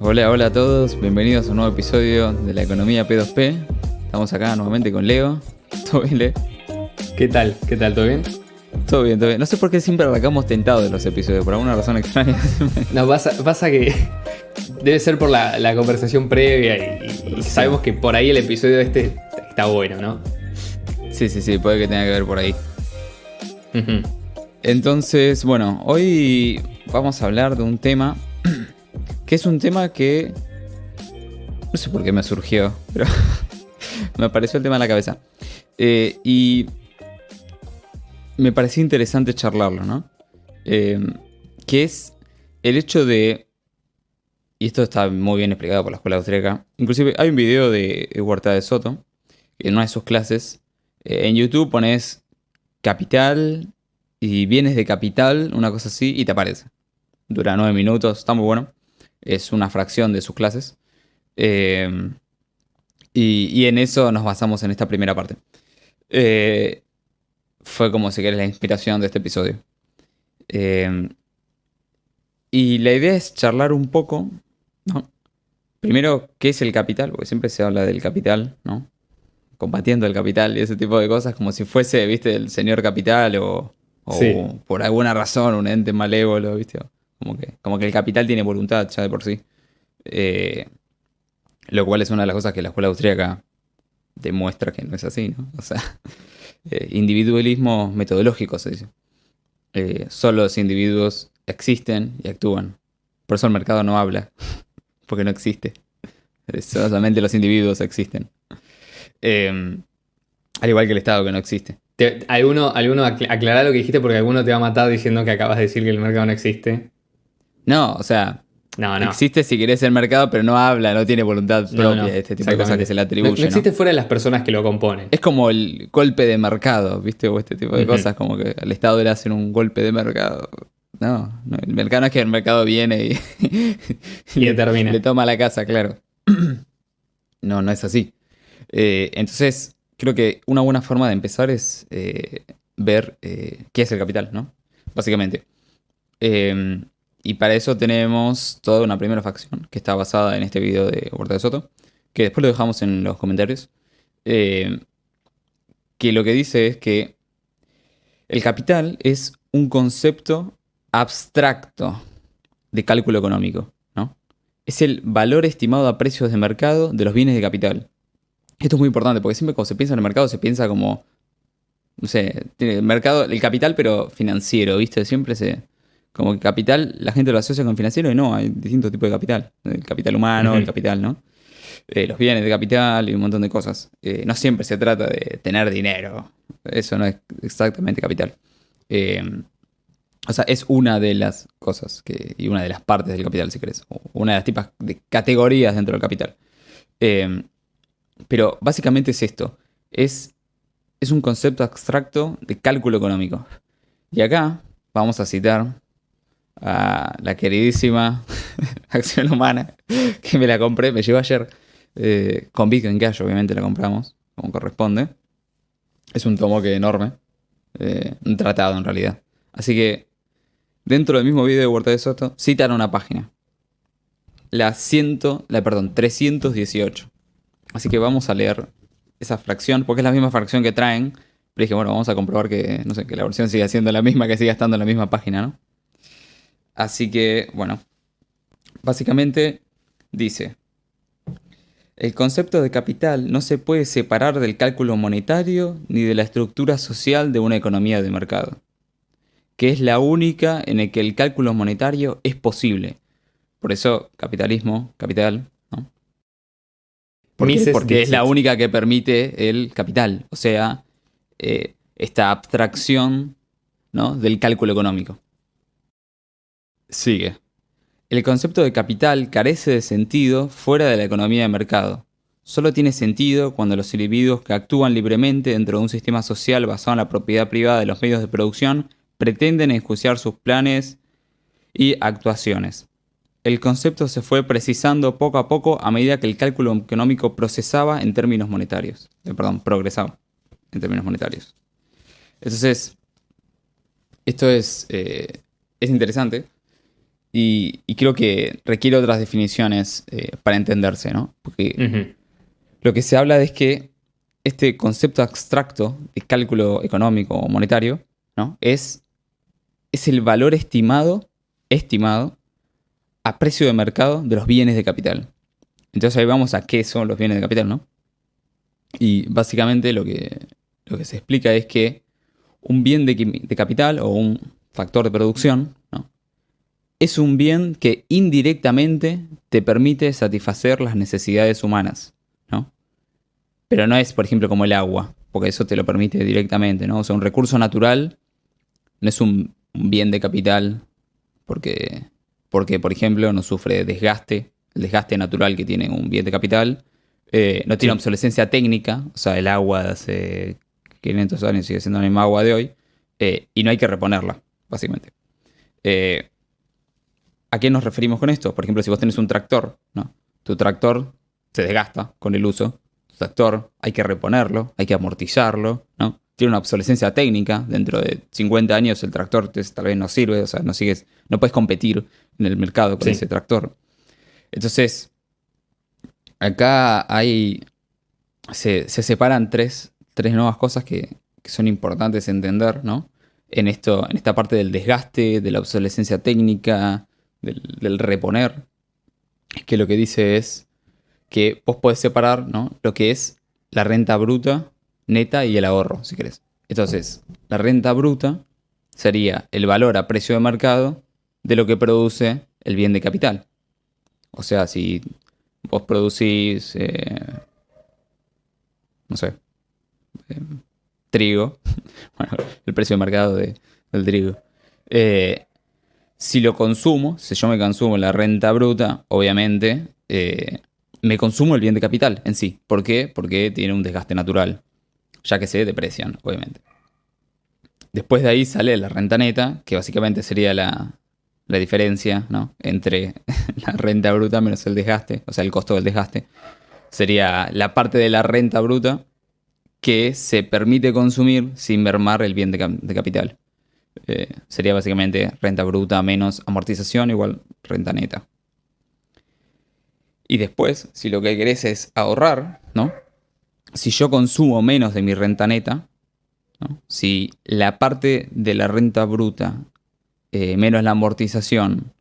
Hola, hola a todos, bienvenidos a un nuevo episodio de la economía P2P. Estamos acá nuevamente con Leo. ¿Todo bien, Leo? ¿Qué tal? ¿Qué tal? ¿Todo bien? Todo bien, todo bien. No sé por qué siempre arrancamos tentados de los episodios, por alguna razón extraña. No, pasa que debe ser por la conversación previa y sabemos que por ahí el episodio está bueno, ¿no? Sí, puede que tenga que ver por ahí. Ujú. Entonces, bueno, hoy vamos a hablar de un tema que es un tema que no sé por qué me surgió, pero me apareció el tema en la cabeza. Y me pareció interesante charlarlo, ¿no? Que es el hecho de, y esto está muy bien explicado por la escuela austríaca, inclusive hay un video de Huerta de Soto, en una de sus clases, en YouTube pones capital y bienes de capital, una cosa así, y te aparece. Dura 9 minutos, está muy bueno. Es una fracción de sus clases. Eh, y en eso nos basamos en esta primera parte. Eh, Fue como si querés la inspiración de este episodio. Eh, y la idea es charlar un poco, ¿no? Primero, ¿qué es el capital? Porque siempre se habla del capital, ¿no? Combatiendo el capital y ese tipo de cosas, como si fuese, ¿viste? El señor capital Sí. o por alguna razón un ente malévolo, ¿viste? Como que el capital tiene voluntad ya de por sí. Eh, lo cual es una de las cosas que la escuela austríaca demuestra que no es así, ¿no? O sea, individualismo metodológico se dice. Solo los individuos existen y actúan. Por eso el mercado no habla, porque no existe. Solamente los individuos existen. Eh, Al igual que el Estado que no existe. Aclará lo que dijiste porque alguno te va a matar diciendo que acabas de decir que el mercado no existe. No, o sea, No, no. existe si querés el mercado, pero no habla, no tiene voluntad No, propia, no. este tipo de cosas que se Exactamente. le No atribuye, ¿no? existe fuera de las personas que lo componen. Es como el golpe de mercado, ¿viste? O este tipo de Ujú. cosas, como que al Estado le hacen un golpe de mercado. No, el mercado no es que el mercado viene y, y Y le determina. toma la casa, claro. No, no es así. Entonces, creo que una buena forma de empezar es ver qué es el capital, ¿no? Básicamente. Eh, y para eso tenemos toda una primera facción que está basada en este video de Huerta de Soto, que después lo dejamos en los comentarios, eh, que lo que dice es que el capital es un concepto abstracto de cálculo económico, ¿no? Es el valor estimado a precios de mercado de los bienes de capital. Esto es muy importante porque siempre cuando se piensa en el mercado se piensa como, no sé, tiene el mercado, el capital pero financiero, ¿viste? Siempre se, como que capital, la gente lo asocia con financiero y no, hay distintos tipos de capital. El capital humano, el Ujú. capital, ¿no? Los bienes de capital y un montón de cosas. No siempre se trata de tener dinero. Eso no es exactamente capital. Eh, o sea, es una de las cosas y una de las partes del capital, si querés. O una de las tipas de categorías dentro del capital. Eh, pero básicamente es esto. Es un concepto abstracto de cálculo económico. Y acá vamos a citar a la queridísima Acción Humana, que me la compré, me llegó ayer, con Bitcoin Cash, obviamente la compramos, como corresponde. Es un tomoque enorme, un tratado en realidad. Así que dentro del mismo video de Huerta de Soto citan una página, perdón, 318. Así que vamos a leer esa fracción, porque es la misma fracción que traen. Pero dije, bueno, vamos a comprobar que, no sé, que la versión siga siendo la misma, que siga estando en la misma página, ¿no? Así que, bueno, básicamente dice, el concepto de capital no se puede separar del cálculo monetario ni de la estructura social de una economía de mercado, que es la única en la que el cálculo monetario es posible. Por eso, capitalismo, capital, ¿no? ¿Por qué? Mises Porque es la Dixit. única que permite el capital, o sea, esta abstracción, ¿no? Del cálculo económico. Sigue. El concepto de capital carece de sentido fuera de la economía de mercado. Solo tiene sentido cuando los individuos que actúan libremente dentro de un sistema social basado en la propiedad privada de los medios de producción pretenden enjuiciar sus planes y actuaciones. El concepto se fue precisando poco a poco a medida que el cálculo económico procesaba en términos monetarios. Progresaba en términos monetarios. Entonces, esto es interesante y creo que requiere otras definiciones para entenderse, ¿no? Porque Ujú. lo que se habla es que este concepto abstracto de cálculo económico o monetario, ¿no? Es el valor estimado a precio de mercado de los bienes de capital. Entonces ahí vamos a qué son los bienes de capital, ¿no? Y básicamente lo que se explica es que un bien de capital o un factor de producción, ¿no? Es un bien que indirectamente te permite satisfacer las necesidades humanas, ¿no? Pero no es, por ejemplo, como el agua, porque eso te lo permite directamente, ¿no? O sea, un recurso natural no es un bien de capital porque, por ejemplo, no sufre desgaste, el desgaste natural que tiene un bien de capital, no tiene Sí. obsolescencia técnica, o sea, el agua de hace 500 años sigue siendo la misma agua de hoy, y no hay que reponerla, básicamente. Eh, ¿A qué nos referimos con esto? Por ejemplo, si vos tenés un tractor, ¿no? Tu tractor se desgasta con el uso. Tu tractor hay que reponerlo, hay que amortizarlo, ¿no? Tiene una obsolescencia técnica. Dentro de 50 años el tractor tal vez no sirve, o sea, no puedes competir en el mercado con ese Sí. tractor. Entonces, acá se separan tres nuevas cosas que son importantes entender, ¿no? En esta parte del desgaste, de la obsolescencia técnica, del reponer, que lo que dice es que vos podés separar, ¿no? Lo que es la renta bruta, neta y el ahorro, si querés. Entonces, la renta bruta sería el valor a precio de mercado de lo que produce el bien de capital. O sea, si vos producís, no sé, trigo, bueno, el precio de mercado del trigo. Eh, si lo consumo, si yo me consumo la renta bruta, obviamente me consumo el bien de capital en sí. ¿Por qué? Porque tiene un desgaste natural, ya que se deprecian, obviamente. Después de ahí sale la renta neta, que básicamente sería la diferencia, ¿no? Entre la renta bruta menos el desgaste, o sea, el costo del desgaste. Sería la parte de la renta bruta que se permite consumir sin mermar el bien de capital. Sería básicamente renta bruta menos amortización igual renta neta. Y después, si lo que querés es ahorrar, ¿no? Si yo consumo menos de mi renta neta, ¿no? Si la parte de la renta bruta menos la amortización,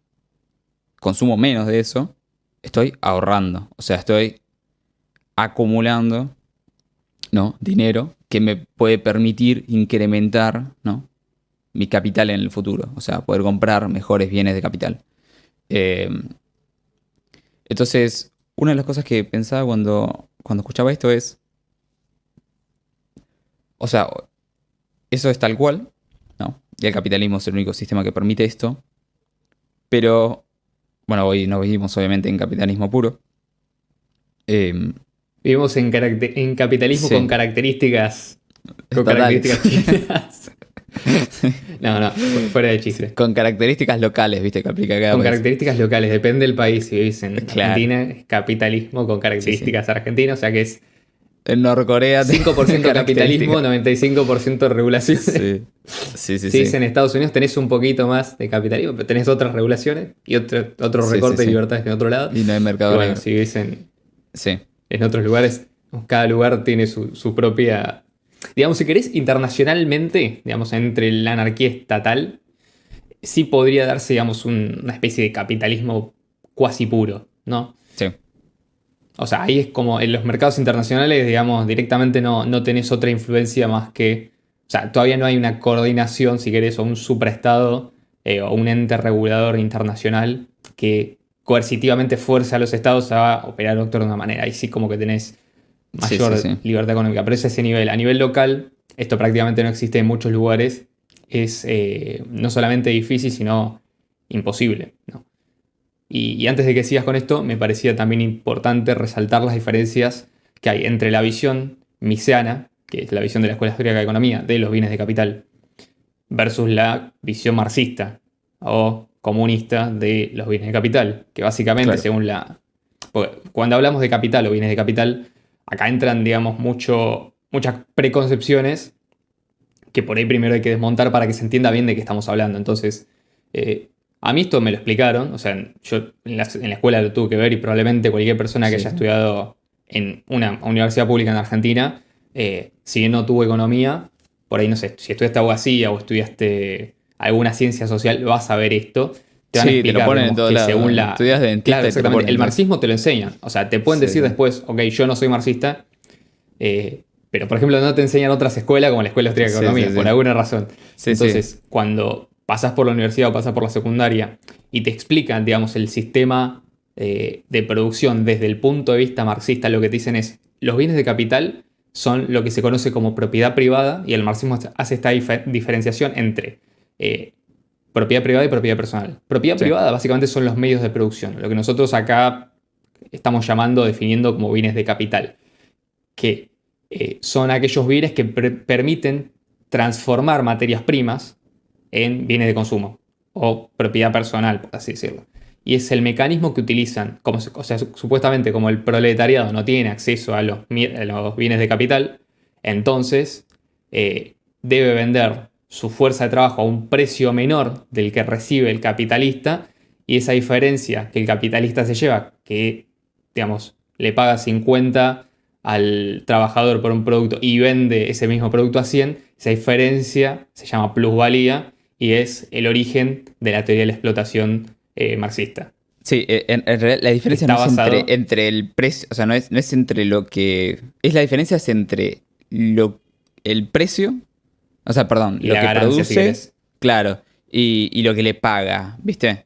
consumo menos de eso, estoy ahorrando. O sea, estoy acumulando, ¿no? Dinero que me puede permitir incrementar, ¿no? Mi capital en el futuro. O sea, poder comprar mejores bienes de capital. Eh, entonces, una de las cosas que pensaba cuando escuchaba esto es, o sea, eso es tal cual, ¿no? Y el capitalismo es el único sistema que permite esto, pero, bueno, hoy no vivimos obviamente en capitalismo puro. Eh, Vivimos en capitalismo con sí, características. Con estatales. características chinas. No, no, fuera de Sí, chiste. con características locales, viste, que aplica a cada Con país. características locales, depende del país. Si vivís en Claro, Argentina, es capitalismo con sí, sí. características argentinas, o sea que es En Norcorea tiene 5% capitalismo, características. 95% regulaciones. Sí, sí, sí, Si es sí. en Estados Unidos, tenés un poquito más de capitalismo, pero tenés otras regulaciones y otro Sí, sí, recorte de sí. libertades que en otro lado. Y no hay Y mercado bueno, negro. si vivís Sí, en otros lugares, cada lugar tiene su propia. Digamos, si querés, internacionalmente, digamos, entre la anarquía estatal, sí podría darse, digamos, una especie de capitalismo cuasi puro, ¿no? sí, O sea, ahí es como en los mercados internacionales, digamos, directamente no tenés otra influencia más que. O sea, todavía no hay una coordinación, si querés, o un supraestado o un ente regulador internacional que coercitivamente fuerce a los estados a operar de una manera. Ahí sí como que tenés sí, sí, mayor sí. libertad económica. Pero es ese nivel. A nivel local, esto prácticamente no existe en muchos lugares. Es no solamente difícil, sino imposible, ¿no? Y antes de que sigas con esto, me parecía también importante resaltar las diferencias que hay entre la visión miseana, que es la visión de la Escuela Austríaca de Economía, de los bienes de capital, versus la visión marxista o comunista de los bienes de capital, que básicamente Claro. según la. Porque cuando hablamos de capital o bienes de capital, acá entran, digamos, muchas preconcepciones que por ahí primero hay que desmontar para que se entienda bien de qué estamos hablando. Entonces, A mí esto me lo explicaron, o sea, yo en la escuela lo tuve que ver y probablemente cualquier persona que Sí. haya estudiado en una universidad pública en Argentina, si bien no tuvo economía, por ahí no sé, si estudiaste abogacía o estudiaste alguna ciencia social, vas a ver esto. Te van a Sí, te lo explicar, ponen en digamos, todos que lados. según la... Estudias Claro, dentista y te lo exactamente, ponen el todo eso. marxismo te lo enseñan. O sea, te pueden Sí, decir sí. después, ok, yo no soy marxista, pero por ejemplo no te enseñan otras escuelas como la Escuela Austríaca de Sí, sí, Economía, por sí. alguna razón. Sí, sí. Entonces, cuando pasas por la universidad o pasas por la secundaria y te explican, digamos, el sistema de producción desde el punto de vista marxista, lo que te dicen es, los bienes de capital son lo que se conoce como propiedad privada y el marxismo hace esta diferenciación entre propiedad privada y propiedad personal. Propiedad Sí. privada básicamente son los medios de producción, lo que nosotros acá estamos llamando, definiendo como bienes de capital, que son aquellos bienes que permiten transformar materias primas en bienes de consumo o propiedad personal, por así decirlo. Y es el mecanismo que utilizan, o sea, supuestamente como el proletariado no tiene acceso a los bienes de capital, entonces debe vender su fuerza de trabajo a un precio menor del que recibe el capitalista, y esa diferencia que el capitalista se lleva, que digamos, le paga 50 al trabajador por un producto y vende ese mismo producto a 100, esa diferencia se llama plusvalía y es el origen de la teoría de la explotación marxista. Sí, en realidad la Que diferencia no está es basado... entre el precio, o sea, no es entre lo que... Es la diferencia es entre el precio, o sea, perdón, Y lo la que ganancia, si produce, querés. claro, y lo que le paga, ¿viste?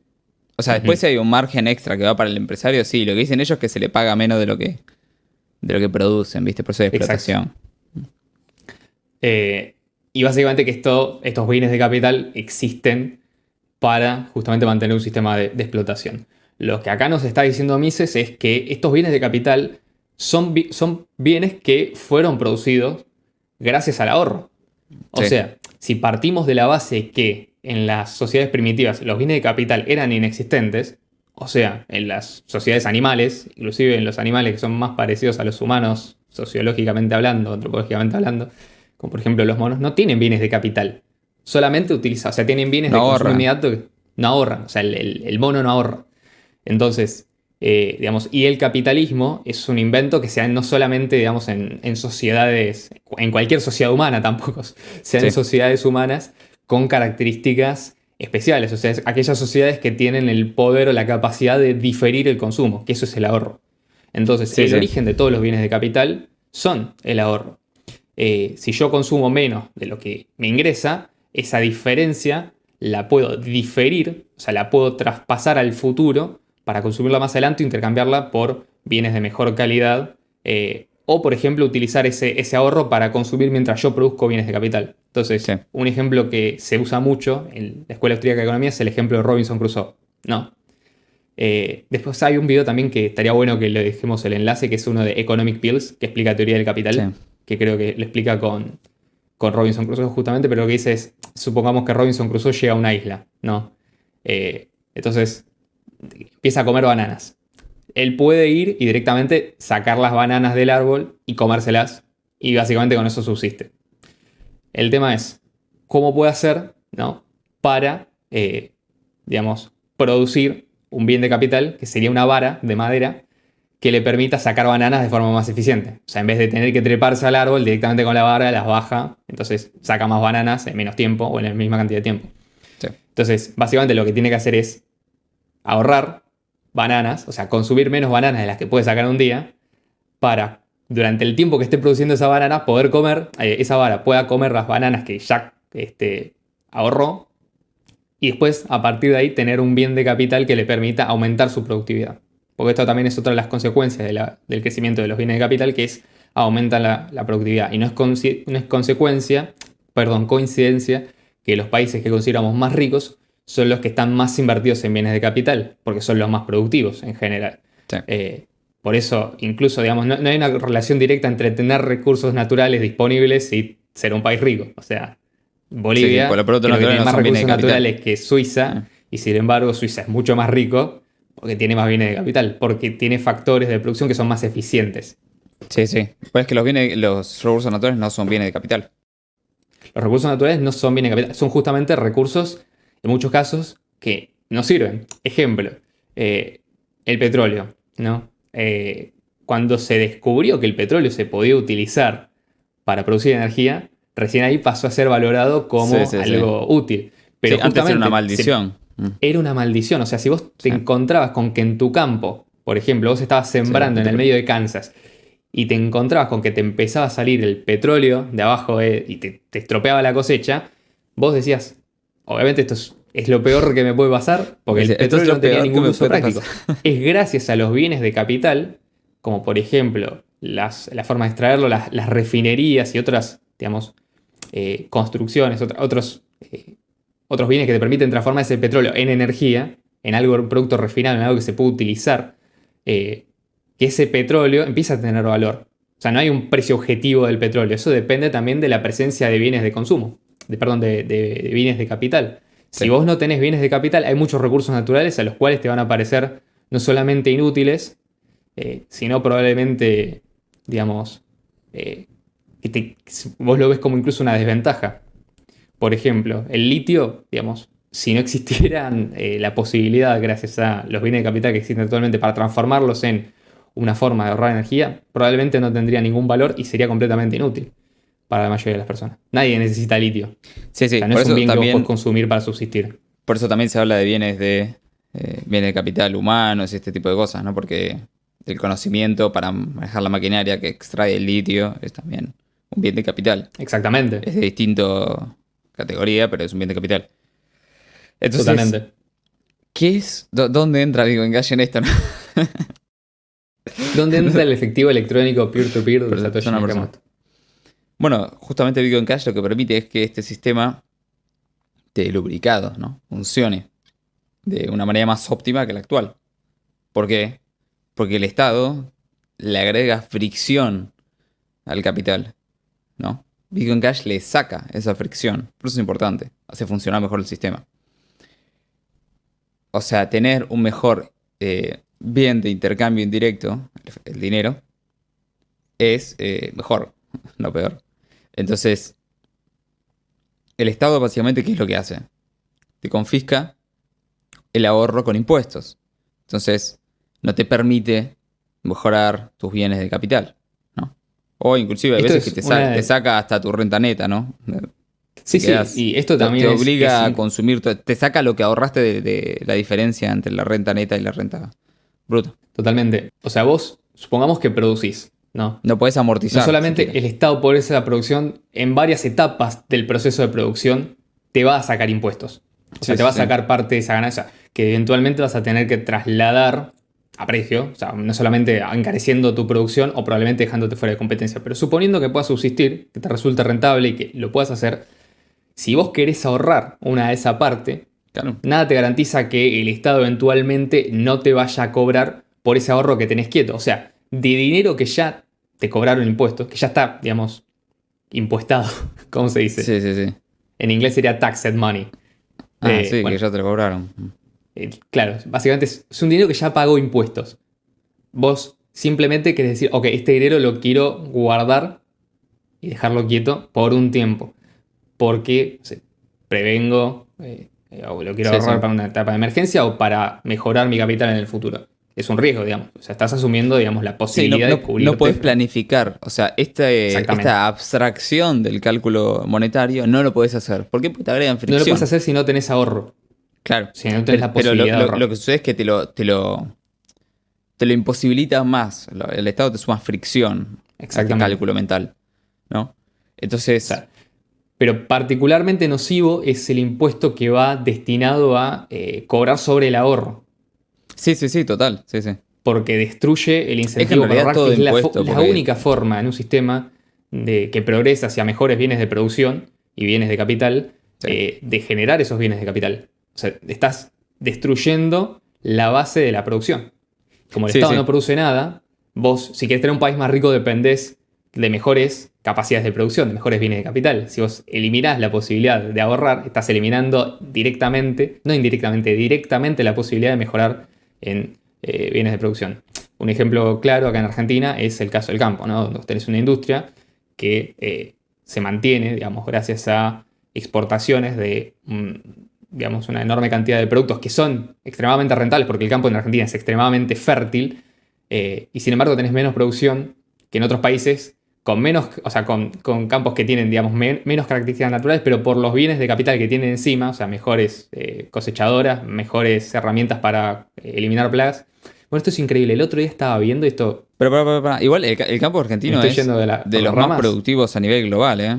O sea, después Ujú. si hay un margen extra que va para el empresario, sí, lo que dicen ellos es que se le paga menos de lo que producen, ¿viste? Por eso hay Exacto. explotación. Eh, y básicamente que estos bienes de capital existen para justamente mantener un sistema de explotación. Lo que acá nos está diciendo Mises es que estos bienes de capital son bienes que fueron producidos gracias al ahorro. O Sí, sea, si partimos de la base que en las sociedades primitivas los bienes de capital eran inexistentes, o sea, en las sociedades animales, inclusive en los animales que son más parecidos a los humanos, sociológicamente hablando, antropológicamente hablando, como por ejemplo los monos, no tienen bienes de capital. Solamente utilizan, o sea, tienen bienes no de consumo ahorran. inmediato que no ahorran, o sea, el mono no ahorra. Entonces, digamos, y el capitalismo es un invento que se da no solamente, digamos, en sociedades, en cualquier sociedad humana tampoco, se da en Sí, sociedades humanas con características especiales, o sea, es aquellas sociedades que tienen el poder o la capacidad de diferir el consumo, que eso es el ahorro. Entonces, sí, el sí. origen de todos los bienes de capital son el ahorro. Si yo consumo menos de lo que me ingresa, esa diferencia la puedo diferir, o sea, la puedo traspasar al futuro para consumirla más adelante e intercambiarla por bienes de mejor calidad. O, por ejemplo, utilizar ese ahorro para consumir mientras yo produzco bienes de capital. Sí. Entonces, un ejemplo que se usa mucho en la Escuela Austríaca de Economía es el ejemplo de Robinson Crusoe. No. Después hay un video también que estaría bueno que le dejemos el enlace, que es uno de Economic Pills, que explica teoría del Sí. capital, que creo que lo explica con Robinson Crusoe justamente, pero lo que dice es, supongamos que Robinson Crusoe llega a una isla, ¿no? Entonces empieza a comer bananas. Él puede ir y directamente sacar las bananas del árbol y comérselas, y básicamente con eso subsiste. El tema es, ¿cómo puede hacer, ¿no? Para, digamos, producir un bien de capital, que sería una vara de madera, que le permita sacar bananas de forma más eficiente. O sea, en vez de tener que treparse al árbol, directamente con la vara las baja, entonces saca más bananas en menos tiempo o en la misma cantidad de tiempo. Sí. Entonces, básicamente lo que tiene que hacer es ahorrar bananas, o sea, consumir menos bananas de las que puede sacar un día, para durante el tiempo que esté produciendo esa banana poder comer, esa vara pueda comer las bananas que ya ahorró, y después a partir de ahí tener un bien de capital que le permita aumentar su productividad. Porque esto también es otra de las consecuencias del crecimiento de los bienes de capital, que es aumentan la productividad. Y no es consecuencia, perdón, coincidencia, que los países que consideramos más ricos son los que están más invertidos en bienes de capital, porque son los más productivos en general. Sí. Por eso, incluso, digamos, no hay una relación directa entre tener recursos naturales disponibles y ser un país rico. O sea, Sí, sí, por Bolivia los productos creo que naturales tiene no más son bienes de recursos capital. naturales que Suiza, y sin embargo Suiza es mucho más rico porque tiene más bienes de capital, porque tiene factores de producción que son más eficientes. Sí, sí. Pues es que los recursos naturales no son bienes de capital. Los recursos naturales no son bienes de capital, son justamente recursos, en muchos casos, que no sirven. Ejemplo, el petróleo, ¿no? Cuando se descubrió que el petróleo se podía utilizar para producir energía, recién ahí pasó a ser valorado como algo útil. Pero sí, antes era una justamente maldición. era una maldición. O sea, si vos te encontrabas con que en tu campo, por ejemplo, vos estabas sembrando en el medio de Kansas y te encontrabas con que te empezaba a salir el petróleo de abajo y te estropeaba la cosecha, vos decías, obviamente esto es lo peor que me puede pasar, porque el petróleo no tenía ningún uso práctico. Es gracias a los bienes de capital, como por ejemplo la forma de extraerlo, las refinerías y otras, digamos, construcciones, otros bienes que te permiten transformar ese petróleo en energía, en algo, un producto refinado, en algo que se puede utilizar, que ese petróleo empieza a tener valor. O sea, no hay un precio objetivo del petróleo. Eso depende también de la presencia de bienes de consumo, de bienes de capital. Si vos no tenés bienes de capital, hay muchos recursos naturales a los cuales te van a parecer no solamente inútiles, sino probablemente, digamos, vos lo ves como incluso una desventaja. Por ejemplo, el litio, digamos, si no existieran la posibilidad, gracias a los bienes de capital que existen actualmente, para transformarlos en una forma de ahorrar energía, probablemente no tendría ningún valor y sería completamente inútil para la mayoría de las personas. Nadie necesita litio. Sí, sí, o sea, no por es un eso bien que vos también, podés consumir para subsistir. por eso también se habla de bienes de capital humanos y este tipo de cosas, ¿no? Porque el conocimiento para manejar la maquinaria que extrae el litio es también un bien de capital. Exactamente. Es de distinta categoría, pero es un bien de capital. Entonces, Totalmente. ¿qué es? ¿Dónde entra Bitcoin Cash en esto, no? ¿Dónde entra el efectivo electrónico peer-to-peer de Satoshi Nakamoto? Bueno, justamente Bitcoin Cash lo que permite es que este sistema de lubricado, ¿no? Funcione de una manera más óptima que la actual. ¿Por qué? Porque el Estado le agrega fricción al capital, ¿no? Bitcoin Cash le saca esa fricción. Por eso es importante. Hace funcionar mejor el sistema. O sea, tener un mejor bien de intercambio indirecto, el dinero, es mejor, no peor. Entonces, el Estado básicamente, ¿qué es lo que hace? Te confisca el ahorro con impuestos. Entonces, no te permite mejorar tus bienes de capital, ¿no? O inclusive hay veces que te saca hasta tu renta neta, ¿no? Sí, y esto también te obliga a consumir, te saca lo que ahorraste de la diferencia entre la renta neta y la renta bruta. Totalmente. O sea, vos, supongamos que producís, ¿no? No podés amortizar. No solamente el Estado por esa producción, en varias etapas del proceso de producción, te va a sacar impuestos. O sea, te va a sacar parte de esa ganancia que eventualmente vas a tener que trasladar a precio. O sea, no solamente encareciendo tu producción o probablemente dejándote fuera de competencia, pero suponiendo que puedas subsistir, que te resulte rentable y que lo puedas hacer. Si vos querés ahorrar una de esa parte, claro, nada te garantiza que el Estado eventualmente no te vaya a cobrar por ese ahorro que tenés quieto. O sea, de dinero que ya te cobraron impuestos, que ya está, digamos, impuestado, ¿cómo se dice? Sí, sí, sí. En inglés sería taxed money. Sí, bueno, que ya te lo cobraron. Claro, básicamente es un dinero que ya pagó impuestos. Vos simplemente querés decir, ok, este dinero lo quiero guardar y dejarlo quieto por un tiempo. Porque prevengo o lo quiero ahorrar para una etapa de emergencia o para mejorar mi capital en el futuro. Es un riesgo, digamos. O sea, estás asumiendo, digamos, la posibilidad de cubrirte. No podés planificar. O sea, esta abstracción del cálculo monetario no lo podés hacer. ¿Por qué? Porque te agregan fricción. No lo podés hacer si no tenés ahorro. Claro. Si no tenés la posibilidad de ahorrar. Lo que sucede es que te lo imposibilita más. El Estado te suma fricción. Exactamente. Al cálculo mental, ¿no? Entonces... O sea, pero particularmente nocivo es el impuesto que va destinado a cobrar sobre el ahorro. Sí, total. Sí. Porque destruye el incentivo para ahorrar, que es la única forma en un sistema que progresa hacia mejores bienes de producción y bienes de capital, de generar esos bienes de capital. O sea, estás destruyendo la base de la producción. Como el Estado no produce nada, vos, si querés tener un país más rico, dependés de mejores capacidades de producción, de mejores bienes de capital. Si vos eliminás la posibilidad de ahorrar, estás eliminando directamente, no indirectamente, directamente la posibilidad de mejorar en bienes de producción. Un ejemplo claro acá en Argentina es el caso del campo, ¿no? Donde tenés una industria que se mantiene, digamos, gracias a exportaciones de digamos, una enorme cantidad de productos que son extremadamente rentables, porque el campo en Argentina es extremadamente fértil, y sin embargo tenés menos producción que en otros países, con menos, o sea, con campos que tienen, digamos, menos características naturales, pero por los bienes de capital que tienen encima, o sea, mejores cosechadoras, mejores herramientas para eliminar plagas. Bueno, esto es increíble. El otro día estaba viendo esto. Pero. Igual el campo Me argentino estoy es yendo de por los las más ramas. productivos a nivel global, ¿eh?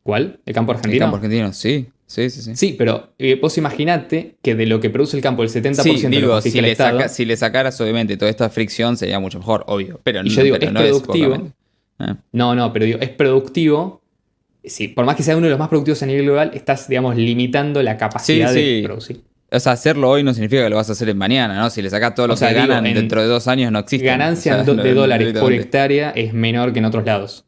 ¿Cuál? ¿El campo El argentino? campo argentino, sí. Sí. Sí, pero vos imaginate que de lo que produce el campo, el 70% Sí, lo digo, confisca el Estado. si le sacaras obviamente toda esta fricción sería mucho mejor, obvio. Pero, Y yo digo, pero es no es productivo. pocamente. No, pero digo, es productivo. Sí, por más que sea uno de los más productivos a nivel global, estás, digamos, limitando la capacidad de producir. O sea, hacerlo hoy no significa que lo vas a hacer mañana, ¿no? Si le sacás todo lo O sea, que digo, ganan, dentro de 2 años no existen. Ganancia O sea, de dólares por directamente. hectárea es menor que en otros lados.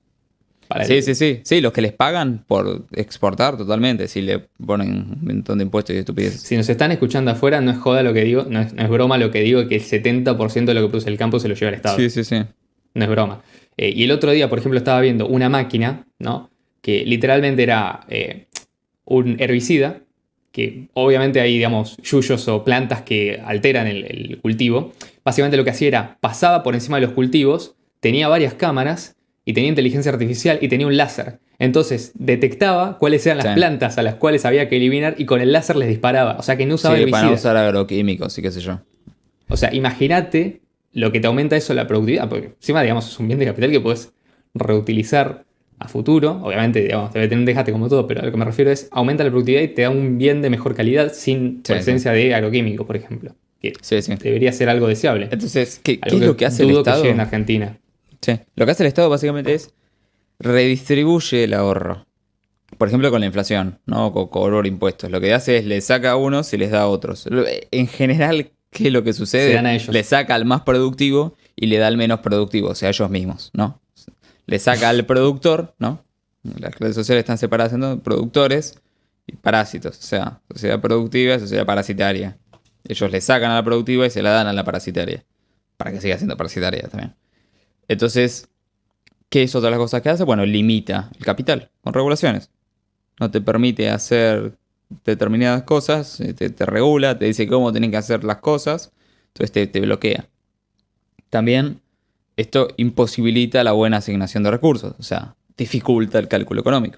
Para Sí, el- sí, sí. Sí, los que les pagan por exportar totalmente, si le ponen un montón de impuestos y estupideces. Si nos están escuchando afuera, no es joda lo que digo, no es broma lo que digo, que el 70% de lo que produce el campo se lo lleva el Estado. Sí, sí, sí. No es broma. Y el otro día, por ejemplo, estaba viendo una máquina, ¿no? Que literalmente era un herbicida, que obviamente hay, digamos, yuyos o plantas que alteran el cultivo. Básicamente lo que hacía era, pasaba por encima de los cultivos, tenía varias cámaras y tenía inteligencia artificial y tenía un láser. Entonces detectaba cuáles eran las Sí. plantas a las cuales había que eliminar y con el láser les disparaba. O sea que no usaba Sí, para no herbicida. usar agroquímicos y qué sé yo. O sea, imagínate lo que te aumenta eso la productividad, porque encima, digamos, es un bien de capital que puedes reutilizar a futuro. Obviamente, digamos, debe tener un desgaste como todo, pero a lo que me refiero es aumenta la productividad y te da un bien de mejor calidad sin Sí, presencia de agroquímicos, por ejemplo. Que Sí, sí. debería ser algo deseable. Entonces, ¿qué Algo es lo que hace el dudo que Estado? llegue en Argentina. Sí. Lo que hace el Estado básicamente es redistribuye el ahorro. Por ejemplo, con la inflación, ¿no? Con cobrar impuestos. Lo que hace es le saca a unos y les da a otros. En general, ¿qué es lo que Se sucede? dan a ellos. Le saca al más productivo y le da al menos productivo, o sea, a ellos mismos, ¿no? Le saca al productor, ¿no? Las redes sociales están separadas en productores y parásitos, o sea, sociedad productiva y sociedad parasitaria. Ellos le sacan a la productiva y se la dan a la parasitaria, para que siga siendo parasitaria también. Entonces, ¿qué es otra de las cosas que hace? Bueno, limita el capital con regulaciones. No te permite hacer determinadas cosas, te regula, te dice cómo tienen que hacer las cosas, entonces te bloquea. También esto imposibilita la buena asignación de recursos, o sea, dificulta el cálculo económico,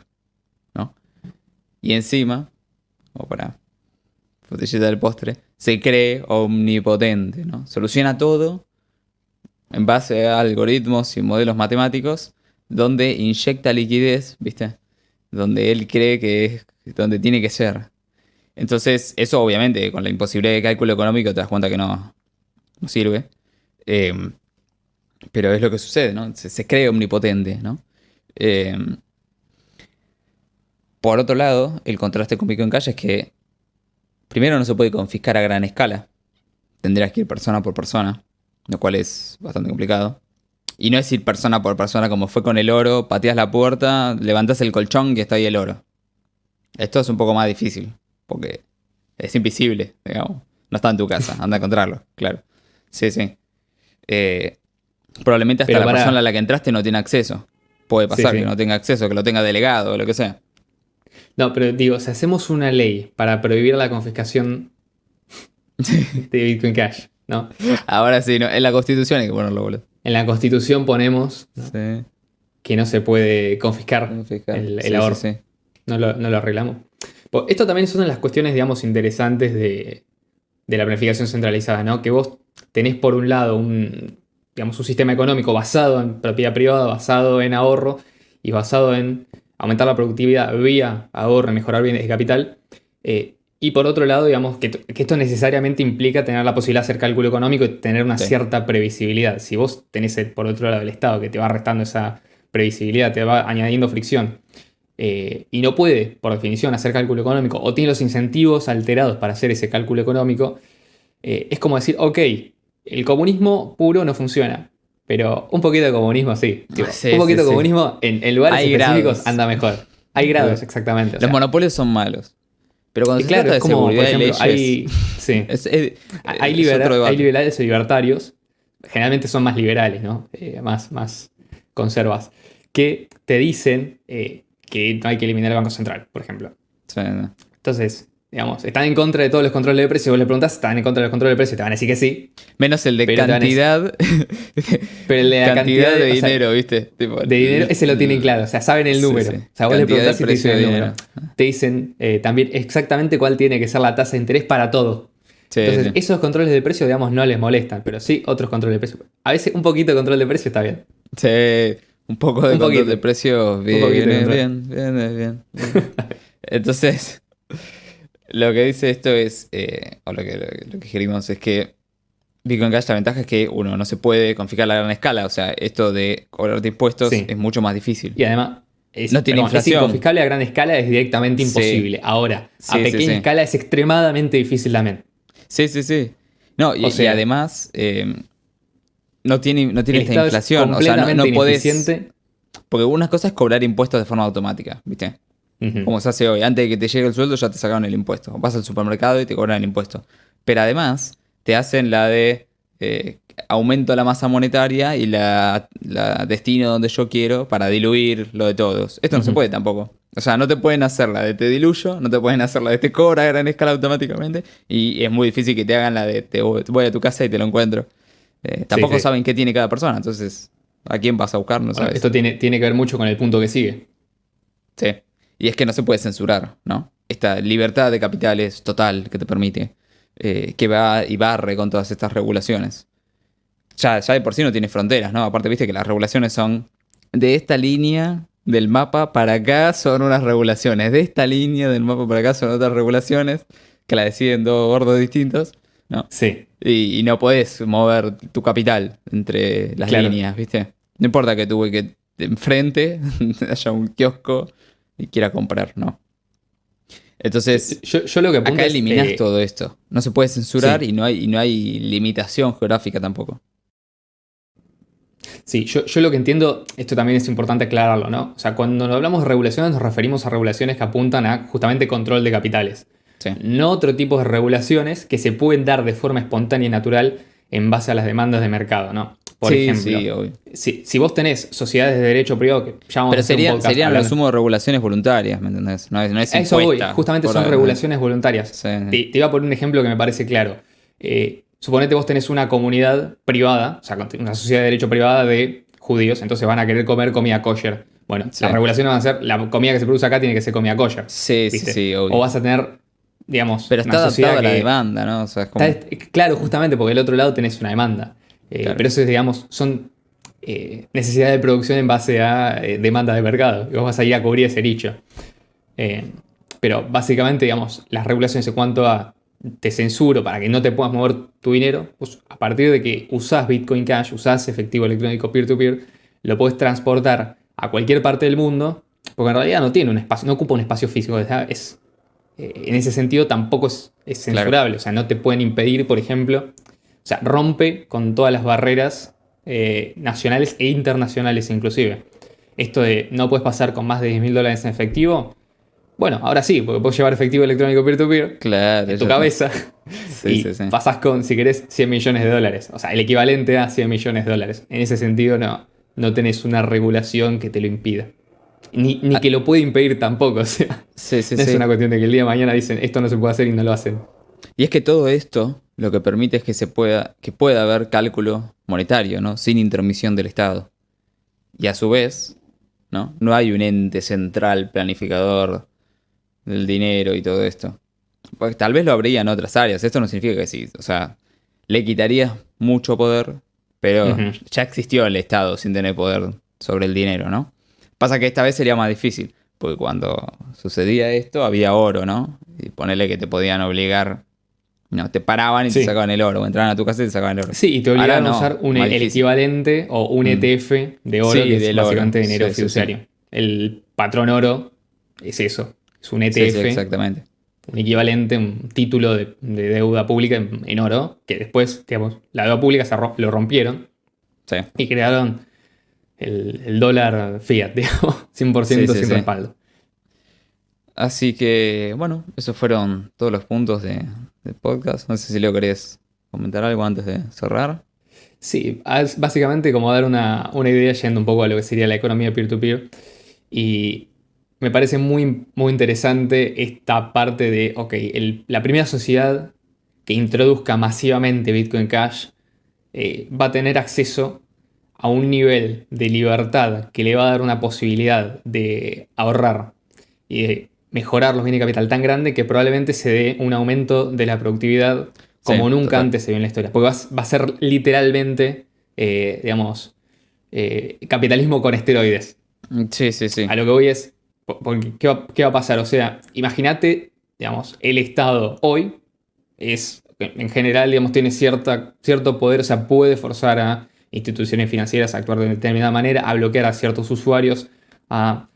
¿no? Y encima, o para frutillita del postre, se cree omnipotente, ¿no? Soluciona todo en base a algoritmos y modelos matemáticos donde inyecta liquidez, ¿viste? Donde él cree que es donde tiene que ser. Entonces, eso obviamente, con la imposibilidad de cálculo económico te das cuenta que no sirve. Eh, pero es lo que sucede, ¿no? Se cree omnipotente, ¿no? Eh, por otro lado, el contraste con Pico en Calle es que primero no se puede confiscar a gran escala. Tendrías que ir persona por persona, lo cual es bastante complicado. Y no es ir persona por persona como fue con el oro, pateas la puerta, levantás el colchón y está ahí el oro. Esto es un poco más difícil, porque es invisible, digamos. No está en tu casa, anda a encontrarlo, claro. Sí, sí. Probablemente hasta Pero la pará. persona a la que entraste no tiene acceso. Puede pasar Sí, sí. que no tenga acceso, que lo tenga delegado o lo que sea. No, pero digo, si hacemos una ley para prohibir la confiscación de Bitcoin Cash, ¿no? Ahora sí, no, en la Constitución hay que ponerlo, boludo. En la Constitución ponemos, ¿no?, Sí. que no se puede confiscar Confiscar. el Sí, ahorro. sí, sí. No lo arreglamos. Pues esto también son de las cuestiones, digamos, interesantes de la planificación centralizada, ¿no? Que vos tenés por un lado digamos, un sistema económico basado en propiedad privada, basado en ahorro y basado en aumentar la productividad vía ahorro y mejorar bienes de capital. Y por otro lado, digamos, que esto necesariamente implica tener la posibilidad de hacer cálculo económico y tener una Sí. cierta previsibilidad. Si vos tenés, por otro lado, el Estado que te va restando esa previsibilidad, te va añadiendo fricción, y no puede, por definición, hacer cálculo económico, o tiene los incentivos alterados para hacer ese cálculo económico, es como decir, ok, el comunismo puro no funciona, pero un poquito de comunismo sí. Tipo, Sí, un poquito sí, de sí. comunismo en lugares Hay específicos grados. anda mejor. Hay grados, exactamente. O Los sea, monopolios son malos. Pero cuando y se claro, trata es de como, por seguridad y ejemplo, leyes, sí, hay es otro debate. liberales y libertarios, generalmente son más liberales, ¿no? Más conservas, que te dicen que no hay que eliminar el Banco Central, por ejemplo. Sí, no. Entonces, digamos, están en contra de todos los controles de precio. Vos le preguntás, están en contra de los controles de precio, te van a decir que sí. Menos el de Pero cantidad. Pero el de la cantidad de o sea, dinero, ¿viste? Tipo, de dinero, ese lo tienen claro, o sea, saben el Sí, número. sí. O sea, vos le Cantidad preguntás de y te dicen precio el de número. dinero. Te dicen también exactamente cuál tiene que ser la tasa de interés para todo. Sí, Entonces, sí. esos controles de precio, digamos, no les molestan, pero sí otros controles de precio. A veces un poquito de control de precio está bien. Sí, un poco de Un control poquito. de precios Un poquito de control. bien. Entonces, lo que dice esto es, o lo que querimos es que Bitcoin Cash, la ventaja es que uno no se puede confiscar a gran escala. O sea, esto de cobrarte impuestos Sí. es mucho más difícil. Y además, No tiene es inflación. inconfiscable a gran escala, es directamente Sí. imposible. Ahora, a Sí, sí, pequeña sí. escala es extremadamente difícil también. Sí. No, O y sea, además no tiene el esta Estado es inflación. O sea, completamente no podés. ineficiente. Porque una cosa es cobrar impuestos de forma automática, ¿viste? Ujú. Como se hace hoy. Antes de que te llegue el sueldo ya te sacaron el impuesto. Vas al supermercado y te cobran el impuesto. Pero además te hacen la de aumento la masa monetaria y la destino donde yo quiero para diluir lo de todos. Esto no se Ujú. puede tampoco. O sea, no te pueden hacer la de te diluyo, no te pueden hacer la de te cobra a gran escala automáticamente. Y es muy difícil que te hagan la de te voy a tu casa y te lo encuentro. Tampoco Sí. saben qué tiene cada persona. Entonces, ¿a quién vas a buscar? No Bueno, sabes. esto tiene que ver mucho con el punto que sigue. Sí. Y es que no se puede censurar, ¿no? Esta libertad de capitales total que te permite, que va y barre con todas estas regulaciones. Ya de por sí no tiene fronteras, ¿no? Aparte, viste que las regulaciones son de esta línea del mapa para acá son unas regulaciones, de esta línea del mapa para acá son otras regulaciones que la deciden dos gordos distintos, ¿no? Sí, Y no podés mover tu capital entre las claro. líneas, ¿viste? No importa que tú que enfrente haya un kiosco y quiera comprar, ¿no? Entonces, Yo lo que apunto acá es, eliminás todo esto. No se puede censurar sí. y no hay limitación geográfica tampoco. Sí, yo lo que entiendo, esto también es importante aclararlo, ¿no? O sea, cuando hablamos de regulaciones nos referimos a regulaciones que apuntan a justamente control de capitales. Sí. No otro tipo de regulaciones que se pueden dar de forma espontánea y natural en base a las demandas de mercado, ¿no? Por Sí, ejemplo, sí, obvio. si vos tenés sociedades de derecho privado, que ya vamos a Pero hacer un podcast serían hablando- los sumos regulaciones voluntarias, ¿me entendés? No es A eso voy, impuesta. justamente por- son regulaciones voluntarias. Sí. Te iba a poner un ejemplo que me parece claro. Suponete vos tenés una comunidad privada, o sea, una sociedad de derecho privada de judíos, entonces van a querer comer comida kosher. Bueno, Sí. las regulaciones van a ser, la comida que se produce acá tiene que ser comida kosher. Sí, ¿viste? sí, obvio. O vas a tener, digamos, Pero una está sociedad adaptado a la que... demanda, ¿no? O sea, es como... Claro, justamente porque del otro lado tenés una demanda. Claro. Pero eso es, digamos, son necesidades de producción en base a demanda de mercado. Y vos vas a ir a cubrir ese nicho. Pero básicamente, digamos, las regulaciones en cuanto a te censuro para que no te puedas mover tu dinero, pues a partir de que usás Bitcoin Cash, usás efectivo electrónico peer-to-peer, lo puedes transportar a cualquier parte del mundo, porque en realidad no tiene un espacio, no ocupa un espacio físico. En ese sentido tampoco es censurable. Claro. O sea, no te pueden impedir, por ejemplo, o sea, rompe con todas las barreras nacionales e internacionales inclusive. Esto de no puedes pasar con más de $10.000 en efectivo. Bueno, ahora sí, porque puedes llevar efectivo electrónico peer-to-peer Claro, en tu ya cabeza Sí, y sí, sí. pasás con, si querés, $100 millones. O sea, el equivalente a $100 millones. En ese sentido, no tenés una regulación que te lo impida. Ni que lo puede impedir tampoco. O sea, Sí, sí, no es sí. una cuestión de que el día de mañana dicen esto no se puede hacer y no lo hacen. Y es que todo esto lo que permite es que pueda haber cálculo monetario, ¿no? Sin intermisión del Estado. Y a su vez, ¿no? No hay un ente central planificador del dinero y todo esto. Pues tal vez lo habría en otras áreas. Esto no significa que sí. O sea, le quitarías mucho poder, pero Ujú. ya existió el Estado sin tener poder sobre el dinero, ¿no? Pasa que esta vez sería más difícil, porque cuando sucedía esto había oro, ¿no? Y ponele que te podían obligar, no, te paraban y te Sí. sacaban el oro, o entraban a tu casa y te sacaban el oro. Sí, y te Ahora obligaron no, a usar más el difícil. equivalente o un ETF de oro, Sí, que es del oro. básicamente dinero Sí, sí, fiduciario. sí. El patrón oro es eso, es un Sí, ETF, sí, exactamente. un equivalente, un título de deuda pública en oro, que después, digamos, la deuda pública lo rompieron Sí. y crearon el dólar fiat, digamos, 100% Sí, sí, sin sí. respaldo. Así que, bueno, esos fueron todos los puntos del podcast. No sé si Leo querés comentar algo antes de cerrar. Sí, es básicamente como dar una idea yendo un poco a lo que sería la economía peer-to-peer. Y me parece muy, muy interesante esta parte de, ok, la primera sociedad que introduzca masivamente Bitcoin Cash va a tener acceso a un nivel de libertad que le va a dar una posibilidad de ahorrar y de mejorar los bienes de capital tan grande que probablemente se dé un aumento de la productividad como Sí, nunca total. antes se vio en la historia. Porque va a ser literalmente, capitalismo con esteroides. Sí, sí, sí. A lo que voy es, porque, ¿qué va a pasar? O sea, imagínate, digamos, el Estado hoy en general, digamos, tiene cierto poder, o sea, puede forzar a instituciones financieras a actuar de determinada manera, a bloquear a ciertos usuarios, a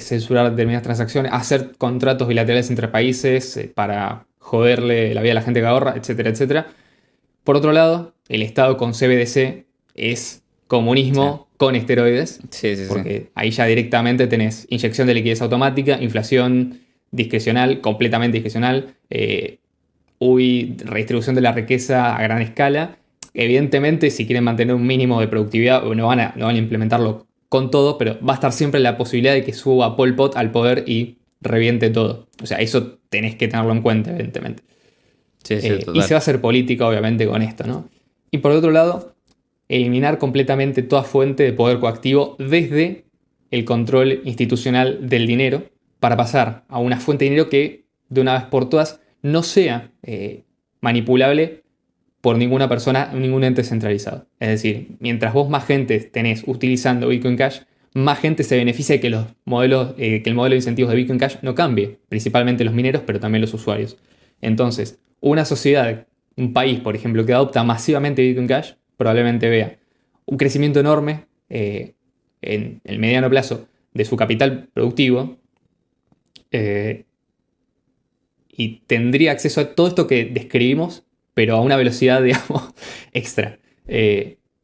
censurar determinadas transacciones, a hacer contratos bilaterales entre países para joderle la vida a la gente que ahorra, etcétera, etcétera. Por otro lado, el Estado con CBDC es Sí, comunismo con esteroides, sí, sí, sí. porque ahí ya directamente tenés inyección de liquidez automática, inflación discrecional, completamente discrecional, redistribución de la riqueza a gran escala. Evidentemente, si quieren mantener un mínimo de productividad, no van a implementarlo con todo, pero va a estar siempre la posibilidad de que suba Pol Pot al poder y reviente todo. O sea, eso tenés que tenerlo en cuenta, evidentemente. Sí, sí, Y se va a total. hacer política, obviamente, con esto, ¿no? Y por otro lado, eliminar completamente toda fuente de poder coactivo desde el control institucional del dinero para pasar a una fuente de dinero que, de una vez por todas, no sea manipulable por ninguna persona, ningún ente centralizado. Es decir, mientras vos más gente tenés utilizando Bitcoin Cash, más gente se beneficia de que que el modelo de incentivos de Bitcoin Cash no cambie, principalmente los mineros, pero también los usuarios. Entonces, una sociedad, un país, por ejemplo, que adopta masivamente Bitcoin Cash, probablemente vea un crecimiento enorme en el mediano plazo de su capital productivo eh, y tendría acceso a todo esto que describimos, pero a una velocidad, digamos, extra.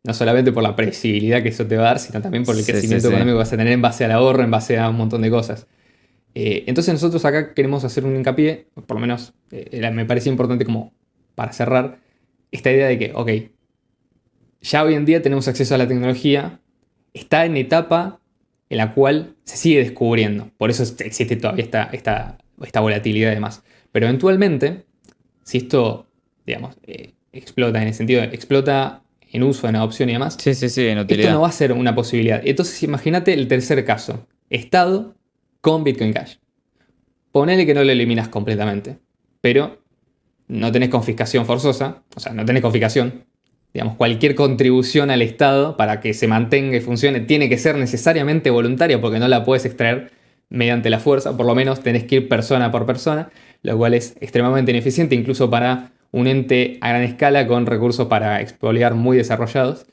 No solamente por la previsibilidad que eso te va a dar, sino también por el Sí, sí, crecimiento sí. económico que vas a tener en base al ahorro, en base a un montón de cosas. Entonces nosotros acá queremos hacer un hincapié, por lo menos me parece importante como para cerrar, esta idea de que, ok, ya hoy en día tenemos acceso a la tecnología, está en etapa en la cual se sigue descubriendo, por eso existe todavía esta volatilidad y demás. Pero eventualmente, si esto, digamos, explota en el sentido de explota en uso, en adopción y demás, Sí, sí, sí, en esto no utilidad. va a ser una posibilidad. Entonces imagínate el tercer caso, Estado con Bitcoin Cash. Ponele que no lo eliminas completamente, pero no tenés confiscación forzosa, o sea, no tenés confiscación. Digamos, cualquier contribución al Estado para que se mantenga y funcione tiene que ser necesariamente voluntaria porque no la puedes extraer mediante la fuerza, por lo menos tenés que ir persona por persona, lo cual es extremadamente ineficiente incluso para un ente a gran escala con recursos para expoliar muy desarrollados.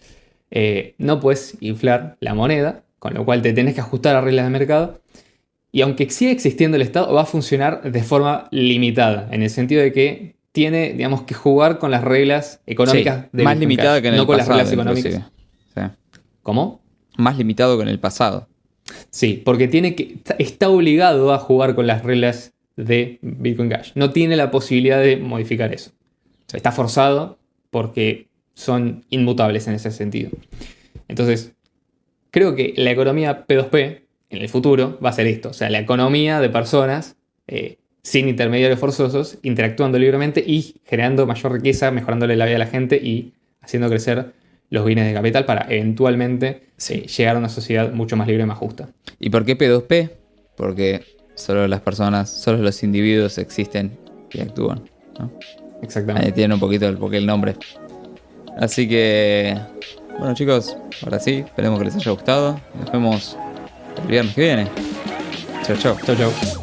No puedes inflar la moneda, con lo cual te tenés que ajustar a reglas de mercado. Y aunque siga existiendo el Estado, va a funcionar de forma limitada, en el sentido de que tiene, digamos, que jugar con las reglas Sí, económicas de más Bitcoin Cash, limitada que en no el con las reglas pasado, económicas. inclusive. Sí. ¿Cómo? Más limitado que en el pasado. Sí, porque está obligado a jugar con las reglas de Bitcoin Cash. No tiene la posibilidad de modificar eso. Sí. Está forzado porque son inmutables en ese sentido. Entonces, creo que la economía P2P en el futuro va a ser esto. O sea, la economía de personas sin intermediarios forzosos, interactuando libremente y generando mayor riqueza, mejorándole la vida a la gente y haciendo crecer los bienes de capital para eventualmente Sí. llegar a una sociedad mucho más libre y más justa. ¿Y por qué P2P? Porque solo las personas, solo los individuos existen y actúan, ¿no? Ahí Exactamente. tiene un poquito el porqué el nombre. Así que, bueno chicos, ahora sí, esperemos que les haya gustado. Nos vemos el viernes que viene. Chau, chau. Chau, chau.